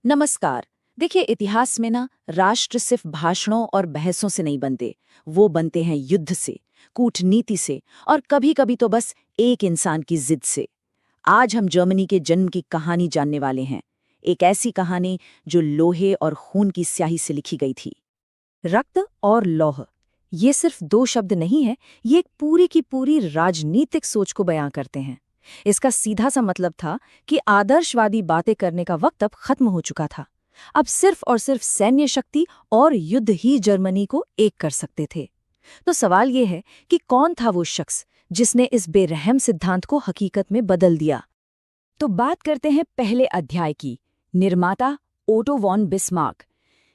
नमस्कार। देखिए, इतिहास में ना राष्ट्र सिर्फ भाषणों और बहसों से नहीं बनते। वो बनते हैं युद्ध से, कूटनीति से और कभी-कभी तो बस एक इंसान की जिद से। आज हम जर्मनी के जन्म की कहानी जानने वाले हैं। एक ऐसी कहानी जो लोहे और खून की स्याही से लिखी गई थी। रक्त और लौह, ये सिर्फ दो शब्द नहीं है, ये एक पूरी की पूरी राजनीतिक सोच को बयां करते हैं। इसका सीधा सा मतलब था कि आदर्शवादी बातें करने का वक्त अब खत्म हो चुका था। अब सिर्फ और सिर्फ सैन्य शक्ति और युद्ध ही जर्मनी को एक कर सकते थे। तो सवाल ये है कि कौन था वो शख्स जिसने इस बेरहम सिद्धांत को हकीकत में बदल दिया। तो बात करते हैं पहले अध्याय की, निर्माता ओटो वॉन बिस्मार्क।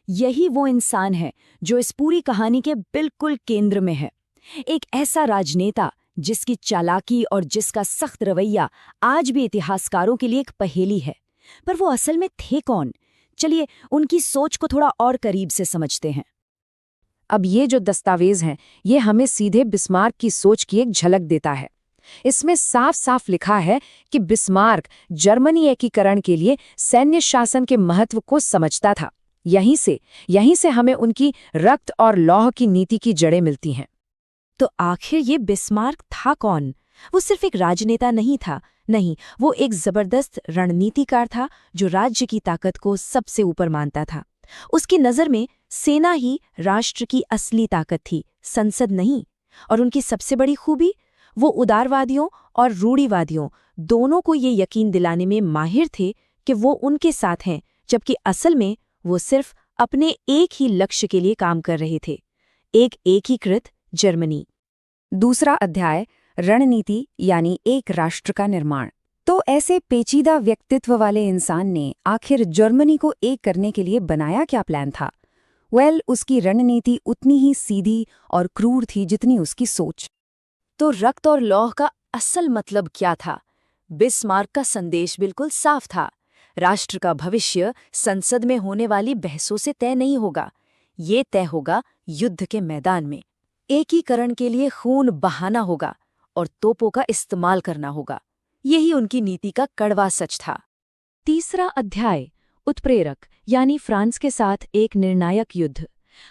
यही वो इंसान है जो इस पूरी कहानी के बिल्कुल केंद्र में है। एक ऐसा राजनेता जिसकी चालाकी और जिसका सख्त रवैया आज भी इतिहासकारों के लिए एक पहेली है। पर वो असल में थे कौन? चलिए उनकी सोच को थोड़ा और करीब से समझते हैं। अब ये जो दस्तावेज हैं, ये हमें सीधे बिस्मार्क की सोच की एक झलक देता है। इसमें साफ साफ लिखा है कि बिस्मार्क जर्मनी एकीकरण के लिए सैन्य शासन के महत्व को समझता था। यहीं से हमें उनकी रक्त और लौह की नीति की जड़ें मिलती हैं। तो आखिर ये बिस्मार्क था कौन? वो सिर्फ एक राजनेता नहीं था, नहीं, वो एक जबरदस्त रणनीतिकार था जो राज्य की ताकत को सबसे ऊपर मानता था। उसकी नज़र में सेना ही राष्ट्र की असली ताकत थी, संसद नहीं। और उनकी सबसे बड़ी खूबी, वो उदारवादियों और रूढ़िवादियों दोनों को ये यकीन दिलाने में माहिर थे कि वो उनके साथ हैं, जबकि असल में वो सिर्फ अपने एक ही लक्ष्य के लिए काम कर रहे थे, एक एकीकृत जर्मनी। दूसरा अध्याय, रणनीति यानी एक राष्ट्र का निर्माण। तो ऐसे पेचीदा व्यक्तित्व वाले इंसान ने आखिर जर्मनी को एक करने के लिए बनाया क्या प्लान था? उसकी रणनीति उतनी ही सीधी और क्रूर थी जितनी उसकी सोच। तो रक्त और लौह का असल मतलब क्या था? बिस्मार्क का संदेश बिल्कुल साफ था। राष्ट्र का भविष्य संसद में होने वाली बहसों से तय नहीं होगा, ये तय होगा युद्ध के मैदान में। एकीकरण के लिए खून बहाना होगा और तोपों का इस्तेमाल करना होगा। यही उनकी नीति का कड़वा सच था। तीसरा अध्याय, उत्प्रेरक यानी फ्रांस के साथ एक निर्णायक युद्ध।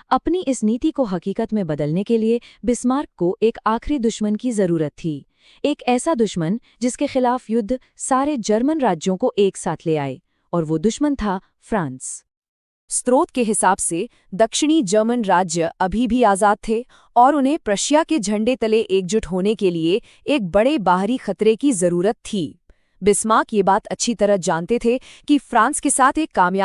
अपनी इस नीति को हकीकत में बदलने के लिए बिस्मार्क को एक आखिरी दुश्मन की जरूरत थी। एक ऐसा दुश्मन जिसके खिलाफ युद्ध सारे जर्मन राज्यों को एक साथ ले आए, और वो दुश्मन था फ्रांस। स्रोत के हिसाब से दक्षिणी जर्मन राज्य अभी भी आज़ाद थे और उन्हें प्रशिया के झंडे तले एकजुट होने के लिए एक बड़े बाहरी खतरे की जरूरत थी। बिस्मार्क ये बात अच्छी तरह जानते थे कि फ्रांस के साथ एक कामयाब